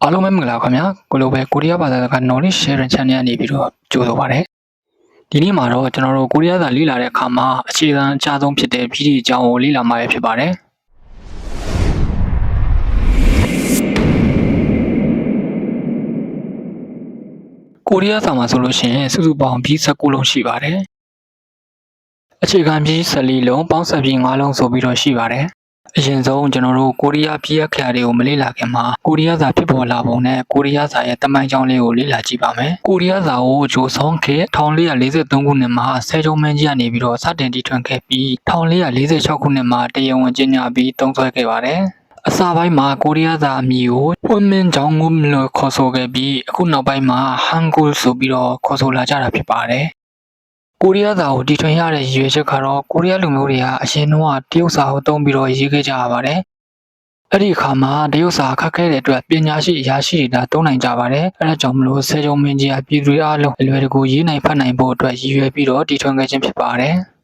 အားလုံးပဲမင်္ဂလာပါခင်ဗျာကိုလိုပဲကိုရီးယားဘာသာစကား knowledge sharing channel ကနေပြီးတော့ကြိုဆိုပါရစေဒီနေ့မှာတော့ကျွန်တော်တို့ကိုရီးယားစာလေ့လာတဲ့အခါမှာအခြေခံအကြားဆုံးဖြစ်တဲ့ video အကြောင်းကိုလေ့လာမှာဖြစ်ပါတယ်ကိုရီးယားစာမှာဆိုလို့ရှိရင်စုစုပေါင်းပြီး19လုံးရှိပါတယ်အခြေခံပြီး14လုံးပေါင်းဆက်ပြီး5လုံးဆိုပြီးတော့ရှိပါတယ်အရင်ဆုံးကျွန်တော်တို့ကိုရီးယားပြည်အခရာတွေကိုမလေ့လာခင်မှာကိုရီးယားစာဖြစ်ပေါ်လာပုံနဲ့ကိုရီးယားစာရဲ့တမိုင်းကြောင်းလေးကိုလေ့လာကြည့်ပါမယ်။ကိုရီးယားစာကိုဂျိုဆောင်းခေ1443ခုနှစ်မှာဆဲဂျုံမင်းကြီးကနေပြီးတော့စတင်တည်ထွင်ခဲ့ပြီး1446ခုနှစ်မှာတရားဝင်ကျင်းပပြီးသုံးစွဲခဲ့ပါတယ်။အစပိုင်းမှာကိုရီးယားစာအမည်ကိုဖွင့်မင်းကြောင်းငုံလို့ခေါ်ဆိုခဲ့ပြီးအခုနောက်ပိုင်းမှာဟန်ဂူဆိုပြီးတော့ခေါ်ဆိုလာကြတာဖြစ်ပါတယ်။ကိုရီးယားစာကိုတည်ထွင်ရတဲ့ရည်ရွယ်ချက်ကတော့ကိုရီးယားလူမျိုးတွေကအရင်ကတရုတ်စာကိုသုံးပြီးတော့ရေးခဲ့ကြရပါတယ်။အဲ့ဒီအခါမှာတရုတ်စာခက်ခဲတဲ့အတွက်ပညာရှိအရာရှိတွေဒါသုံးနိုင်ကြပါတယ်။အဲဒါကြောင့်မလို့ဆဲဂျုံမင်းကြီးကပြည်သူတွေအားလုံးအလွယ်တကူရေးနိုင်ဖတ်နိုင်ဖို့အတွက်ရည်ရွယ်ပြီးတော့တည်ထွင်ခဲ့ခြင်းဖြစ်ပါတယ်။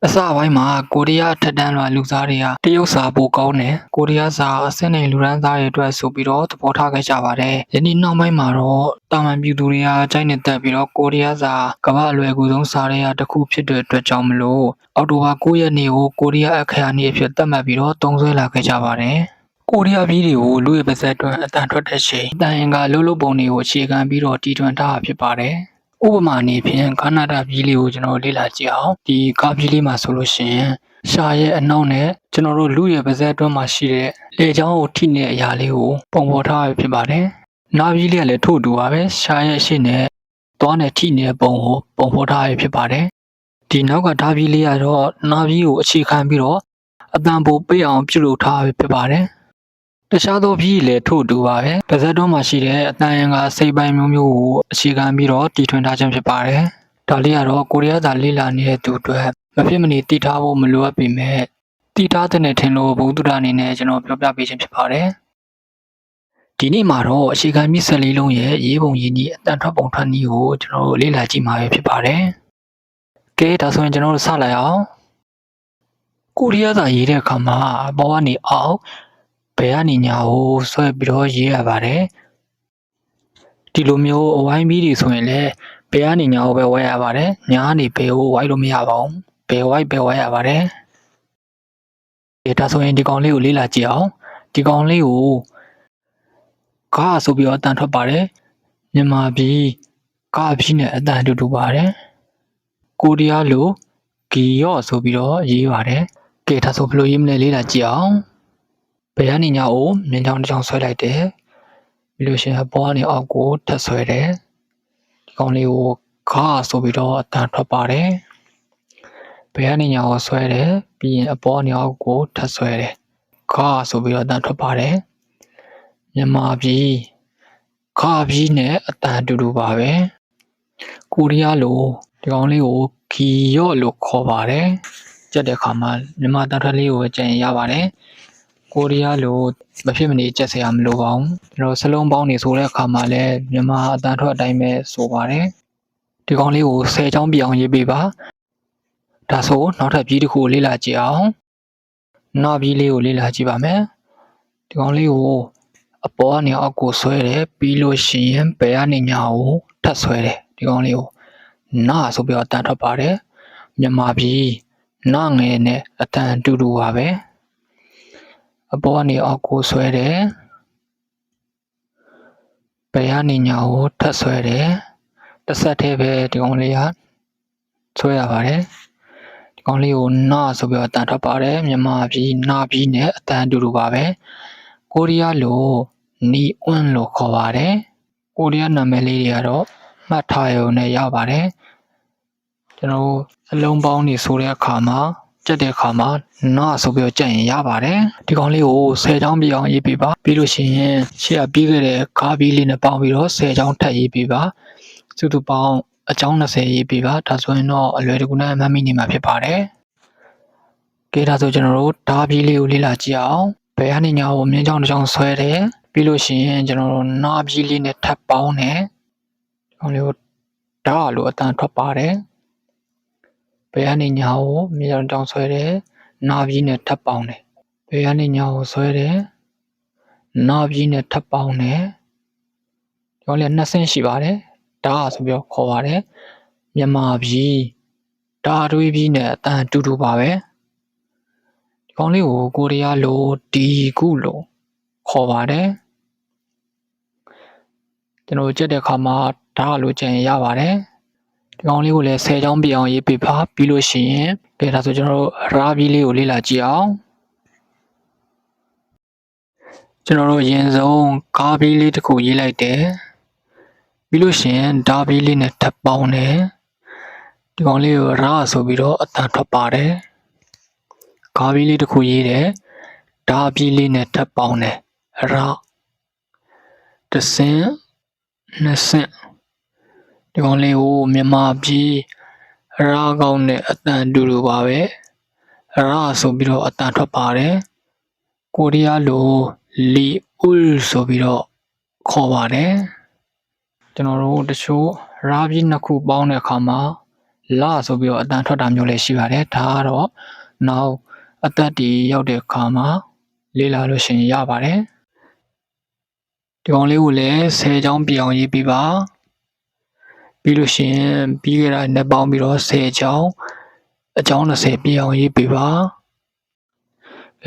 အစပိုင်းမှာကိုရီးယားထက်တန်းလွှာလူသားတွေကတရုတ်စာပိုကောင်းတယ်။ကိုရီးယားစာအဆင့်နေလူရန်သားတွေအတွက်ဆိုပြီးတော့သဘောထားခဲ့ကြပါတယ်။ယနေ့နောက်ပိုင်းမှာတော့တာမန်ပြည်သူတွေကကြိုက်နေတတ်ပြီးတော့ကိုရီးယားစာကမ္ဘာအလွယ်ကူဆုံးစာတွေကတစ်ခုဖြစ်တဲ့အတွက်ကြောင့်မလို့အောက်တိုဘာ9ရက်နေ့ကိုကိုရီးယားအခရာနေ့အဖြစ်သတ်မှတ်ပြီးတော့သုံးစွဲလာခဲ့ကြပါတယ်။ကိုရီးယားပြည်တွေကိုလူရဲ့ပါဇက်တွင်အတန်ထွက်တဲ့ချိန်အတန်အင်္ဂါလှုပ်လှုပ်ပုံတွေကိုအခြေခံပြီးတော့တည်ထွင်ထားတာဖြစ်ပါတယ်။ဥပမာအနေဖြင့်ကနာဒါပြည်လေးကိုကျွန်တော်လေ့လာကြည့်အောင်ဒီကားပြည်လေးမှာဆိုလို့ရှိရင်ရှာရဲ့အနောက်နဲ့ကျွန်တော်တို့လူရဲ့ပါဇက်အတွင်းမှာရှိတဲ့လေချောင်းကိုထိနေတဲ့အရာလေးကိုပုံဖော်ထားရဖြစ်ပါတယ်။နားပြည်လေးကလည်းထို့တူပါပဲရှာရဲ့ရှေ့နဲ့သွားနဲ့ထိနေတဲ့ပုံကိုပုံဖော်ထားရဖြစ်ပါတယ်။ဒီနောက်ကဓာပြည်လေးကတော့နားပြည်ကိုအခြေခံပြီးတော့အတန်ပိုပိတ်အောင်ပြုလုပ်ထားရဖြစ်ပါတယ်။တခြားသောပြည်လည်းထို့တူပါပဲပါဇက်တွင်းမှာရှိတဲ့အတန်အင်္ဂါစိတ်ပိုင်းမျိုးမျိုးကိုအခြေခံပြီးတော့တည်ထွင်ထားခြင်းဖြစ်ပါတယ်။ဒါလေးကတော့ကိုရီးယားစာလေ့လာနေတဲ့သူတွေမဖြစ်မနေတည်ထားဖို့မလိုအပ်ပေမဲ့တည်ထားတဲ့ထင်လို့ဘုဒ္ဓတာအနေနဲ့ကျွန်တော်ပြောပြပေးခြင်းဖြစ်ပါတယ်။ဒီနေ့မှာတော့အခြေခံမြစ်14လုံးရဲ့ရေးပုံရေးနည်းအတန်ထွက်ပုံထွက်နည်းကိုကျွန်တော်တို့လေ့လာကြည့်မှာဖြစ်ပါတယ်။ကဲဒါဆိုရင်ကျွန်တော်တို့စလိုက်အောင်။ကိုရီးယားစာရေးတဲ့အခါမှာဘောကနေအောက်ဘယ်ကနေညာကိုဆွဲပြီးတော့ရေးရပါတယ်ဒီလိုမျိုးအဝိုင်းပြီးတွေဆိုရင်လည်းဘယ်ကနေညာကိုပဲဝဲရပါတယ်ညာကနေဘယ်ကိုဝိုင်းလို့မရပါဘူးဘယ်ဝိုင်းပဲဝဲရပါတယ်ဒါဆိုရင်ဒီကောင်လေးကိုလေ့လာကြည့်အောင်ဒီကောင်လေးကိုကဆိုပြီးတော့အတန်ထွက်ပါတယ်မြန်မာပြည်ကပြည်နဲ့အတန်တူပါတယ်ကိုရီးယားလိုဂီရော့ဆိုပြီးတော့ရေးပါတယ်ကဲဒါဆိုဘယ်လိုရေးမလဲလေ့လာကြည့်အောင်ဘယ်ကနေညာကိုမြင်းချောင်းတစ်ချောင်းဆွဲလိုက်တယ်ပြီးလို့ရှိရင်အပေါ်ကနေအောက်ကိုထပ်ဆွဲတယ်ဒီကောင်လေးကိုခါဆိုပြီးတော့အတန်ထွက်ပါတယ်ဘယ်ကနေညာကိုဆွဲတယ်ပြီးရင်အပေါ်ကနေအောက်ကိုထပ်ဆွဲတယ်ခါဆိုပြီးတော့အတန်ထွက်ပါတယ်မြန်မာပြည်ခါပြည်နဲ့အတန်တူပါပဲကိုရီးယားလိုဒီကောင်လေးကိုဂီရော့လို့ခေါ်ပါတယ်ကြက်တဲ့အခါမှာမြန်မာတန်ထွက်လေးကိုကြင်ရပါတယ်ကိုရီးယားလိုမဖြစ်မနေကြက်စရာမလိုပါဘူးကျွန်တော်စလုံးပေါင်းနေဆိုတဲ့အခါမှာလည်းမြန်မာအတန်ထွက်အတိုင်းပဲဆိုပါတယ်ဒီကောင်လေးကို10ချောင်းပြအောင်ရေးပေးပါဒါဆိုနောက်ထပ်ပြည်တစ်ခုလေ့လာကြည့်အောင်နောက်ပြည်လေးကိုလေ့လာကြည့်ပါမယ်ဒီကောင်လေးကိုအပေါ်ကနေအောက်ကိုဆွဲတယ်ပြီးလို့ရှိရင်ဘယ်ကနေညာကိုထပ်ဆွဲတယ်ဒီကောင်လေးကိုနာဆိုပြီးတော့အတန်ထွက်ပါတယ်မြန်မာပြည်နာငယ်နဲ့အတန်တူပါပဲအပေါ်ကနေအောက်ကိုဆွဲတယ်ဘယ်ကနေညာကိုထပ်ဆွဲတယ်တစ်ဆက်တည်းပဲဒီကောင်လေးကဆွဲရပါတယ်ဒီကောင်လေးကိုနာဆိုပြီးတော့အတန်ထွက်ပါတယ်မြန်မာပြည်နာပြည်နဲ့အတန်တူပါပဲကိုရီးယားလိုနီအွန်းလို့ခေါ်ပါတယ်ကိုရီးယားနာမည်လေးတွေကတော့မှတ်ထားရုံနဲ့ရပါတယ်ကျွန်တော်အလုံးပေါင်းနေဆိုတဲ့အခါမှာကြက်တဲ့အခါမှာနာဆိုပြီးတော့ကြက်ရင်ရပါတယ်ဒီကောင်လေးကို10ချောင်းပြအောင်ရေးပေးပါပြီးလို့ရှိရင်ရှေ့ကပြီးခဲ့တဲ့ကားပြီးလေးနဲ့ပေါင်းပြီးတော့10ချောင်းထပ်ရေးပေးပါစုစုပေါင်းအချောင်း20ရေးပေးပါဒါဆိုရင်တော့အလွယ်တကူနဲ့မှတ်မိနေမှာဖြစ်ပါတယ်ကဲဒါဆိုကျွန်တော်တို့ဓာပြီးလေးကိုလေ့လာကြည့်အောင်ဘယ်ကနေညာကိုမြင်းချောင်းတစ်ချောင်းဆွဲတယ်ပြီးလို့ရှိရင်ကျွန်တော်တို့နာပြီးလေးနဲ့ထပ်ပေါင်းတယ်ဒီကောင်လေးကိုဓာလို့အတန်ထွက်ပါတယ်ဘယ်ကနေညာကိုမြေတောင်ဆွဲတယ်နာပြီးနဲ့ထပ်ပေါင်းတယ်ဘယ်ကနေညာကိုဆွဲတယ် နာပြီးနဲ့ထပ်ပေါင်းတယ်ဒီကောင်လေးနှစ်ဆင့်ရှိပါတယ်ဒါဆိုပြီးတော့ခေါ်ပါတယ်မြန်မာပြည်ဒါတွေးပြီးနဲ့အတန်တူတူပါပဲဒီကောင်လေးကိုကိုရီးယားလိုဒီကုလိုခေါ်ပါတယ်ကျွန်တော်ကြက်တဲ့အခါမှာဒါလိုကြံရပါတယ်ဒီကောင်လေးကိုလည်း10ချောင်းပြအောင်ရေးပေးပါပြီးလို့ရှိရင်ကဲဒါဆိုကျွန်တော်တို့ရာဘီလေးကိုလေ့လာကြည့်အောင်ကျွန်တော်တို့အရင်ဆုံးကားဘီလေးတစ်ခုရေးလိုက်တယ်ပြီးလို့ရှိရင်ဒါဘီလေးနဲ့ထပ်ပေါင်းတယ်ဒီကောင်လေးကိုရာဆိုပြီးတော့အတန်ထွက်ပါတယ်ကားဘီလေးတစ်ခုရေးတယ်ဒါဘီလေးနဲ့ထပ်ပေါင်းတယ်ရာတစ်ဆင့်နှစ်ဆင့်ဒီကောင်လေးကိုမြန်မာပြည်ရာကောင်းနဲ့အတန်တူတူပါပဲရာဆိုပြီးတော့အတန်ထွက်ပါတယ်ကိုရီးယားလိုလီဦးဆိုပြီးတော့ခေါ်ပါတယ်ကျွန်တော်တို့တချို့ရာပြည်နှစ်ခုပေါင်းတဲ့အခါမှာလာဆိုပြီးတော့အတန်ထွက်တာမျိုးလည်းရှိပါတယ်ဒါကတော့နောက်အသက်တည်ရောက်တဲ့အခါမှာလေ့လာလို့ရှိရင်ရပါတယ်ဒီကောင်လေးကိုလည်း10ချောင်းပြအောင်ရေးပေးပါပြီးလို့ရှိရင်ပြီးခဲ့တာနဲ့ပေါင်းပြီးတော့10ချောင်းအကြောင်း20ပြအောင်ရေးပေးပါ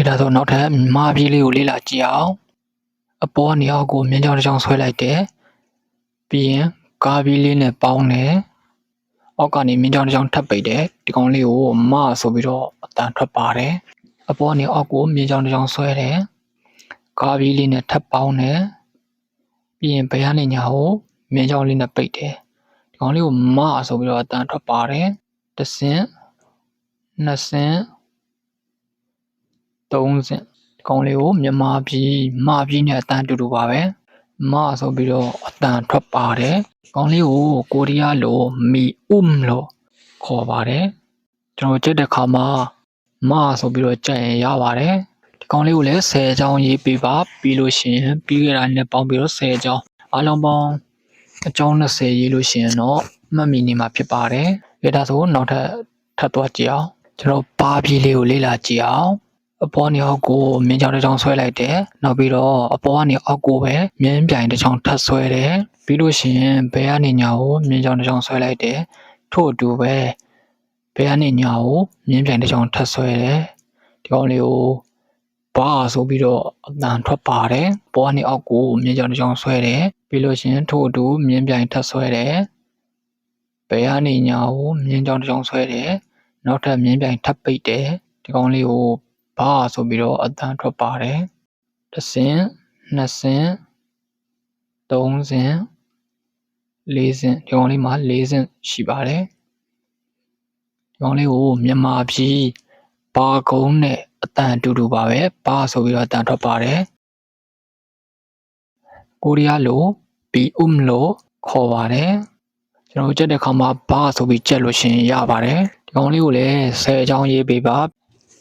ဒါဆိုနောက်ထပ်မာပြည်လေးကိုလေ့လာကြည့်အောင်အပေါ်နေအောက်ကိုမြင်းကြောင်တစ်ချောင်းဆွဲလိုက်တယ်ပြီးရင်ကားပြီးလေးနဲ့ပေါင်းတယ်အောက်ကနေမြင်းကြောင်တစ်ချောင်းထပ်ပိတ်တယ်ဒီကောင်လေးကိုမဆိုပြီးတော့အတန်ထွက်ပါတယ်အပေါ်နေအောက်ကိုမြင်းကြောင်တစ်ချောင်းဆွဲတယ်ကားပြီးလေးနဲ့ထပ်ပေါင်းတယ်ပြီးရင်ဘယ်ကနေညာကိုမြင်းကြောင်လေးနဲ့ပိတ်တယ်ဒီကောင်လေးကိုမဆိုပြီးတော့အတန်ထွက်ပါတယ်တစ်ဆင့်နှစ်ဆင့်သုံးဆင့်ဒီကောင်လေးကိုမြန်မာပြည်မပြည်နဲ့အတန်တူတူပါပဲမဆိုပြီးတော့အတန်ထွက်ပါတယ်ဒီကောင်လေးကိုကိုရီးယားလိုမီလို့ခေါ်ပါတယ်ကျွန်တော်ကြက်တဲ့ခါမှာမဆိုပြီးတော့ကြက်ရင်ရပါတယ်ဒီကောင်လေးကိုလည်း10ချောင်းရေးပေးပါပြီးလို့ရှိရင်ပြီးခဲ့တာနဲ့ပေါင်းပြီးတော့10ချောင်းအားလုံးပေါင်းအကြောင်း20ရေးလို့ရှိရင်တော့မှတ်မိနေမှာဖြစ်ပါတယ်ဒါဆိုနောက်ထပ်သွားကြည့်အောင်ကျွန်တော်ပါပြည်လေးကိုလေ့လာကြည့်အောင်အပေါ်နေအောက်ကိုမြင်းချောင်းတစ်ချောင်းဆွဲလိုက်တယ်နောက်ပြီးတော့အပေါ်ကနေအောက်ကိုပဲမြင်းပြိုင်တစ်ချောင်းထပ်ဆွဲတယ်ပြီးလို့ရှိရင်ဘယ်ကနေညာကိုမြင်းချောင်းတစ်ချောင်းဆွဲလိုက်တယ်ထို့အတူပဲဘယ်ကနေညာကိုမြင်းပြိုင်တစ်ချောင်းထပ်ဆွဲတယ်ဒီကောင်လေးကိုဘာဆိုပြီးတော့အတန်ထွက်ပါတယ်ပေါ်ကနေအောက်ကိုမြင်းချောင်းတစ်ချောင်းဆွဲတယ်ပြီးလို့ရှိရင်ထို့အတူမြင်းပြိုင်ထပ်ဆွဲတယ်ဘယ်ကနေညာကိုမြင်းချောင်းတစ်ချောင်းဆွဲတယ်နောက်ထပ်မြင်းပြိုင်ထပ်ပိတ်တယ်ဒီကောင်လေးကိုဘာဆိုပြီးတော့အတန်ထွက်ပါတယ်တစ်ဆင့်နှစ်ဆင့်သုံးဆင့်လေးဆင့်ဒီကောင်လေးမှာ၄ဆင့်ရှိပါတယ်ဒီကောင်လေးကိုမြန်မာပြည်ဘာကုန်းနဲ့အတန်တူတူပါပဲဘာဆိုပြီးတော့အတန်ထွက်ပါတယ်ကိုရီးယားလိုဘီလို့ခေါ်ပါတယ်ကျွန်တော်ကြက်တဲ့ခါမှာဘာဆိုပြီးကြက်လို့ရှင်ရပါတယ်ဒီကောင်လေးကိုလည်း10ချောင်းရေးပေးပါ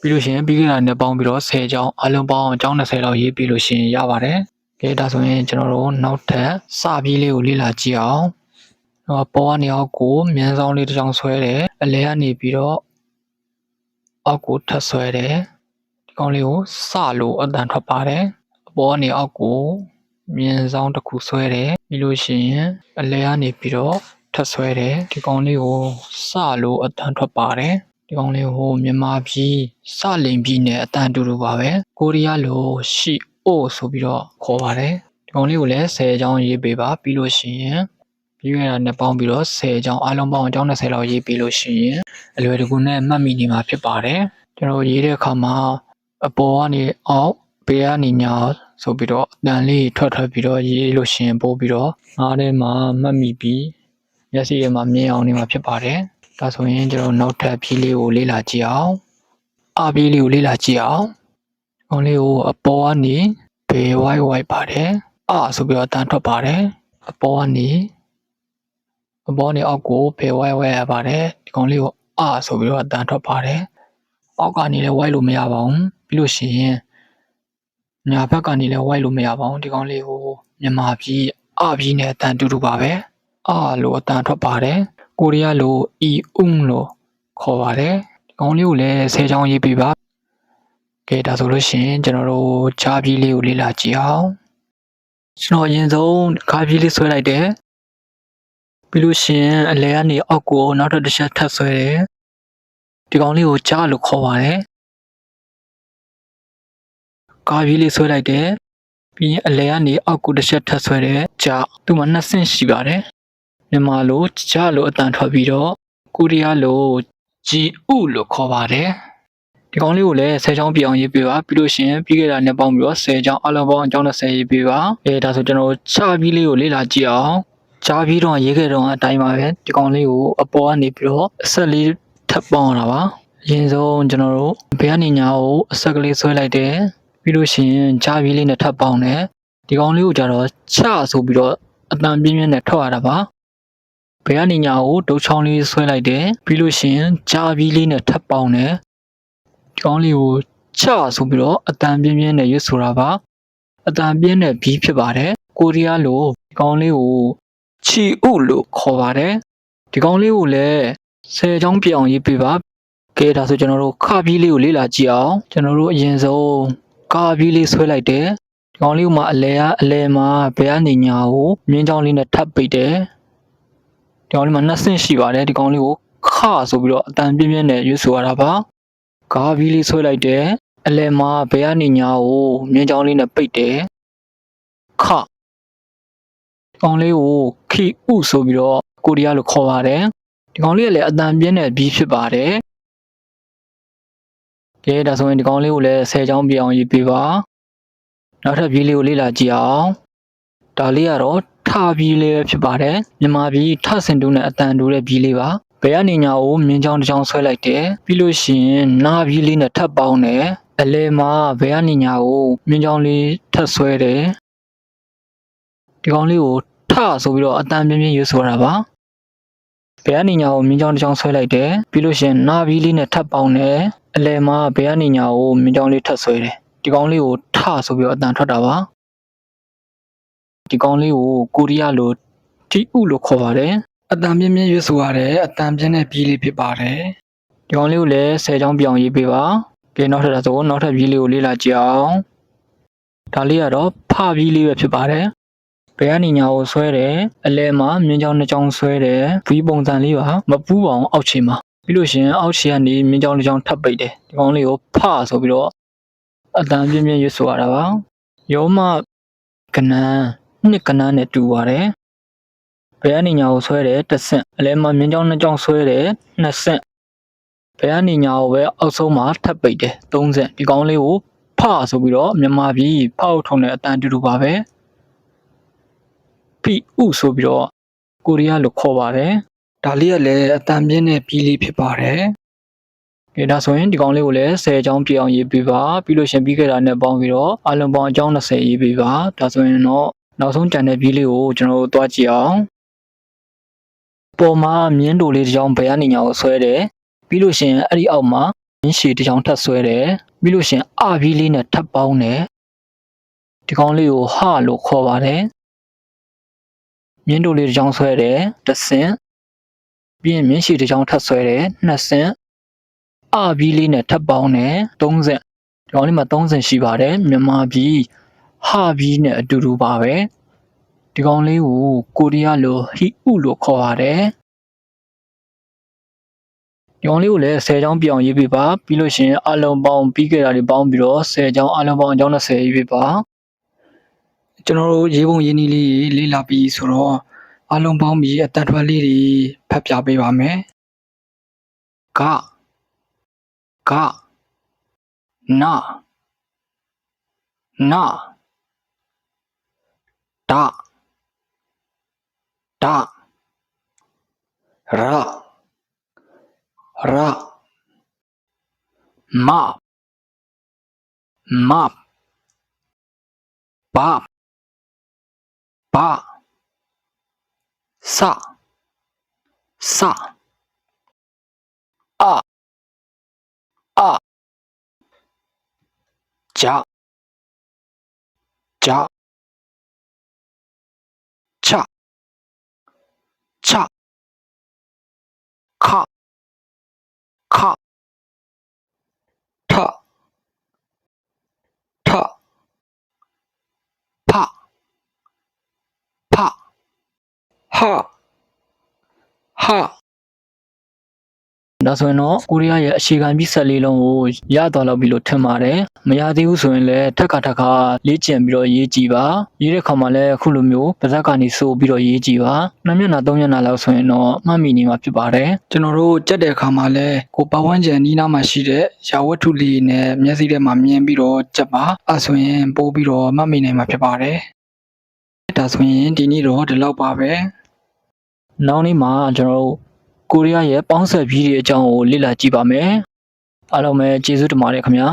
ပြီးလို့ရှိရင်ပြီးခဲ့တာနဲ့ပေါင်းပြီးတော့10ချောင်းအလုံးပေါင်းအကြောင်း20လောက်ရေးပြီးလို့ရှိရင်ရပါတယ်။ကဲဒါဆိုရင်ကျွန်တော်တို့နောက်ထပ်စပြီးလေးကိုလေ့လာကြည့်အောင်။ပေါ်ကနေအောက်ကိုမြန်းဆောင်လေးတစ်ချောင်းဆွဲတယ်။အလဲကနေပြီးတော့အောက်ကိုထပ်ဆွဲတယ်။ဒီကောင်လေးကိုစလို့အတန်ထွက်ပါတယ်။အပေါ်ကနေအောက်ကိုမြန်းဆောင်တစ်ခုဆွဲတယ်။ပြီးလို့ရှိရင်အလဲကနေပြီးတော့ထပ်ဆွဲတယ်။ဒီကောင်လေးကိုစလို့အတန်ထွက်ပါတယ်။ဒီကောင်လေးကိုမြန်မာပြည်စလင်ပြည်နဲ့အတန်တူတူပါပဲကိုရီးယားလိုရှီအိုဆိုပြီးတော့ခေါ်ပါတယ်ဒီကောင်လေးကိုလည်း10ချောင်းရေးပေးပါပြီးလို့ရှိရင်ပြီးရတာနဲ့ပေါင်းပြီးတော့10ချောင်းအားလုံးပေါင်းအကြောင်း20လောက်ရေးပြီးလို့ရှိရင်အလွယ်တကူနဲ့မှတ်မိနေမှာဖြစ်ပါတယ်ကျွန်တော်ရေးတဲ့အခါမှာအပေါ်ကနေအောက်ဘေးကနေညာဆိုပြီးတော့အတန်လေးထွက်ပြီးတော့ရေးလို့ရှိရင်ပို့ပြီးတော့ငါးထဲမှာမှတ်မိပြီးမျက်စိထဲမှာမြင်အောင်နေမှာဖြစ်ပါတယ်ဒါဆိုရင်ကျွန်တော်နောက်ထပ်ဖြီးလေးကိုလေ့လာကြည့်အောင်အဖြီးလေးကိုလေ့လာကြည့်အောင်ခေါင်းလေးကိုအပေါ်ကနေဘေးဝိုက်ပါတယ်ဆိုပြီးတော့တန်ထွက်ပါတယ်အပေါ်ကနေအောက်ကိုဘေးဝိုက်ရပါတယ်ဒီခေါင်းလေးကိုဆိုပြီးတော့တန်ထွက်ပါတယ်အောက်ကနေလည်းဝိုက်လို့မရပါဘူးပြီးလို့ရှိရင်ညာဘက်ကနေလည်းဝိုက်လို့မရပါဘူးဒီခေါင်းလေးကိုမြန်မာပြည်ပြည်နဲ့တန်တူတူပါပဲလို့အတန်ထွက်ပါတယ်ကိုရီးယားလိုလို့ခေါ်ပါတယ်ဒီကောင်လေးကိုလည်း10ချောင်းရေးပေးပါ ကဲဒါဆိုလို့ရှိရင်ကျွန်တော်တို့ဂျာပြီးလေးကိုလေ့လာကြည့်အောင်ကျွန်တော်အရင်ဆုံးခါပြီးလေးဆွဲလိုက်တယ်ပြီးလို့ရှိရင်အလဲကနေအောက်ကိုနောက်တစ်ချက်ထပ်ဆွဲတယ်ဒီကောင်လေးကိုဂျာလို့ခေါ်ပါတယ်ကားပြီးလေးဆွဲလိုက်တယ်ပြီးရင်အလဲကနေအောက်ကိုတစ်ချက်ထပ်ဆွဲတယ်ဂျာသူ့မှာ2ဆင့်ရှိပါတယ်မြန်မာလိုဂျာလို့အတန်ထွက်ပြီးတော့ကိုရီးယားလိုဂျီဥလို့ခေါ်ပါတယ်ဒီကောင်လေးကိုလည်း10ချောင်းပြအောင်ရေးပေးပါပြီးလို့ရှိရင်ပြီးခဲ့တာနဲ့ပေါင်းပြီးတော့10ချောင်းအလုံးပေါင်းအကြောင်း30ရေးပေးပါဒါဆိုကျွန်တော်ချပြီးလေးကိုလေ့လာကြည့်အောင်ချပြီးတော့ရေးခဲ့တော့အတိုင်းပါပဲဒီကောင်လေးကိုအပေါ်ကနေပြီးတော့အဆက်လေးထပ်ပေါင်းတာပါအရင်ဆုံးကျွန်တော်တို့ဘယ်ကနေညာကိုအဆက်ကလေးဆွဲလိုက်တယ်ပြီးလို့ရှိရင်ချပြီးလေးနဲ့ထပ်ပေါင်းတယ်ဒီကောင်လေးကိုကြတော့ချဆိုပြီးတော့အတန်ပြင်းပြင်းနဲ့ထွက်ရတာပါဘယ်ကနေညာကိုဒုတ်ချောင်းလေးဆွဲလိုက်တယ်ပြီးလို့ရှိရင်ချပြီးလေးနဲ့ထပ်ပေါင်းတယ်ဒီကောင်လေးကိုချဆိုပြီးတော့အတန်ပြင်းပြင်းနဲ့ရွတ်ဆိုတာပါအတန်ပြင်းတဲ့ဘီဖြစ်ပါတယ်ကိုရီးယားလိုဒီကောင်လေးကိုချီဥလို့ခေါ်ပါတယ်ဒီကောင်လေးကိုလည်း10ချောင်းပြအောင်ရေးပေးပါကဲဒါဆိုကျွန်တော်တို့ခပြီးလေးကိုလေ့လာကြည့်အောင်ကျွန်တော်တို့အရင်ဆုံးကာပြီးလေးဆွဲလိုက်တယ်ဒီကောင်လေးကမှအလဲမှာဘယ်ကနေညာကိုမြင်းချောင်းလေးနဲ့ထပ်ပိတ်တယ်ဒီကောင်လေးမှာ2ဆင့်ရှိပါတယ်ဒီကောင်လေးကိုခဆိုပြီးတော့အတန်ပြင်းပြင်းနဲ့ရွတ်ဆိုရတာပါကားပြီးလေးဆွဲလိုက်တယ်အလဲမှာဘယ်ကနေညာကိုမြင်းချောင်းလေးနဲ့ပိတ်တယ်ခကောင်လေးကိုခီဥဆိုပြီးတော့ကိုရီးယားလိုခေါ်ပါတယ်ဒီကောင်လေးကလည်းအတန်ပြင်းတဲ့ဘီဖြစ်ပါတယ်ကဲဒါဆိုရင်ဒီကောင်လေးကိုလည်း10ချောင်းပြအောင်ရေးပေးပါနောက်ထပ်ဘီလေးကိုလေ့လာကြည့်အောင်ဒါလေးကတော့ထဘီလေးပဲဖြစ်ပါတယ်မြန်မာပြည်ထစင်တူးနဲ့အတန်တူတဲ့ဘီလေးပါဘယ်ကနေညာကိုမြင်းချောင်းတစ်ချောင်းဆွဲလိုက်တယ်ပြီးလို့ရှိရင်နာဘီလေးနဲ့ထပ်ပေါင်းတယ်အလဲမှာဘယ်ကနေညာကိုမြင်းချောင်းလေးထပ်ဆွဲတယ်ဒီကောင်လေးကိုထဆိုပြီးတော့အတန်ပြင်းပြင်းရွတ်ဆိုတာပါဘယ်ကနေညာကိုမြင်းချောင်းတစ်ချောင်းဆွဲလိုက်တယ်ပြီးလို့ရှိရင်နာဘီလေးနဲ့ထပ်ပေါင်းတယ်အလဲမှာဘယ်ကနေညာကိုမြင်းချောင်းလေးထပ်ဆွဲတယ်ဒီကောင်လေးကိုထဆိုပြီးတော့အတန်ထွက်တာပါဒီကောင်လေးကိုကိုရီးယားလိုတီဥလို့ခေါ်ပါတယ်အတန်ပြင်းပြင်းရွတ်ဆိုရတယ်အတန်ပြင်းတဲ့ပြီးလေးဖြစ်ပါတယ်ဒီကောင်လေးကိုလည်း10ချောင်းပြောင်းရေးပေးပါကဲနောက်ထပ်ဒါဆိုနောက်ထပ်ပြီးလေးကိုလေ့လာကြည့်အောင်ဒါလေးကတော့ဖပြီးလေးပဲဖြစ်ပါတယ်ဘယ်ကနေညာကိုဆွဲတယ်အလဲမှာမြင်းချောင်း2ချောင်းဆွဲတယ်ဗီပုံစံလေးပါမပူးအောင်အောက်ခြေမှာပြီးလို့ရှိရင်အောက်ခြေကနေမြင်းချောင်း2ချောင်းထပ်ပိတ်တယ်ဒီကောင်လေးကိုဖဆိုပြီးတော့အတန်ပြင်းပြင်းရွတ်ဆိုရတာပါရောမကနန်းနှစ်ကနန်းနဲ့တူပါတယ်ဘယ်ကနေညာကိုဆွဲတယ်1ဆင့်အလဲမှာမြင်းချောင်း2ချောင်းဆွဲတယ်2ဆင့်ဘယ်ကနေညာကိုပဲအောက်ဆုံးမှာထပ်ပိတ်တယ်3ဆင့်ဒီကောင်လေးကိုဖဆိုပြီးတော့မြန်မာပြည်ဖောက်ထုံတဲ့အတန်တူပါပဲဖိဥဆိုပြီးတော့ကိုရီးယားလိုခေါ်ပါတယ်ဒါလေးကလည်းအတန်ပြင်းတဲ့ပြီးလေးဖြစ်ပါတယ်ကဲဒါဆိုရင်ဒီကောင်လေးကိုလည်း10ချောင်းပြအောင်ရေးပေးပါပြီးလို့ရှင်ပြီးခဲ့တာနဲ့ပေါင်းပြီးတော့အလုံးပေါင်းအကြောင်း20ရေးပေးပါဒါဆိုရင်တော့နောက်ဆုံးကြံတဲ့ပြီးလေးကိုကျွန်တော်တို့သွားကြည့်အောင်ပေါ်မှာမြင်းတိုလေးတစ်ချောင်းဘယ်ကနေညာကိုဆွဲတယ်ပြီးလို့ရှင်အဲ့ဒီအောက်မှာမြင်းရှည်တစ်ချောင်းထပ်ဆွဲတယ်ပြီးလို့ရှင်အပြီးလေးနဲ့ထပ်ပေါင်းတယ်ဒီကောင်လေးကိုဟလို့ခေါ်ပါတယ်မြင်းတိုလေးတစ်ချောင်းဆွဲတယ်1ဆင့်ပြီးရင်မြင်းရှည်တစ်ချောင်းထပ်ဆွဲတယ်2ဆင့်အပြီးလေးနဲ့ထပ်ပေါင်းတယ်3ဆင့်ဒီကောင်လေးမှာ3ဆင့်ရှိပါတယ်မြန်မာပြည်ဟပြီးနဲ့အတူတူပါပဲဒီကောင်လေးကိုကိုရီးယားလိုဟီဥလို့ခေါ်ပါတယ်ဒီကောင်လေးကိုလည်း10ချောင်းပြအောင်ရေးပေးပါပြီးလို့ရှိရင်အလုံးပေါင်းပြီးခဲ့တာတွေပေါင်းပြီးတော့10ချောင်းအလုံးပေါင်းအကြောင်း20ရေးပေးပါကျွန်တော်တို့ရေးပုံရေးနည်းလေးလေ့လာပြီးဆိုတော့အလုံးပေါင်းပြီးအတန်ထွက်လေးတွေဖတ်ပြပေးပါမယ်ကနာဒါရမဘစအဂျချခထ ဖဖဟာဟာဒါဆိုရင်တော့ကိုရီးယားရဲ့အခြေခံပြီး14လုံးကိုရသွားလောက်ပြီလို့ထင်ပါတယ်မရသေးဘူးဆိုရင်လည်းထက်ခါလေ့ကျင့်ပြီးတော့ရေးကြည့်ပါရေးတဲ့ခါမှာလည်းအခုလိုမျိုးပါဇက်ကနေစိုးပြီးတော့ရေးကြည့်ပါ2မျက်နှာ3မျက်နှာလောက်ဆိုရင်တော့မှတ်မိနေမှာဖြစ်ပါတယ်ကျွန်တော်တို့ကြက်တဲ့ခါမှာလည်းကိုပတ်ဝန်းကျင်နီးနားမှာရှိတဲ့ရာဝတ္ထုလေးနဲ့မျက်စိထဲမှာမြင်ပြီးတော့ကြက်ပါအဲဆိုရင်ပို့ပြီးတော့မှတ်မိနိုင်မှာဖြစ်ပါတယ်ဒါဆိုရင်ဒီနေ့တော့ဒီလောက်ပါပဲနောက်နေ့မှာကျွန်တော်တို့ကိုရီးယားရဲ့ပေါင်းဆက်ပြီးတဲ့အကြောင်းကိုလေ့လာကြည့်ပါမယ်အားလုံးပဲကျေးဇူးတင်ပါတယ်ခင်ဗျာ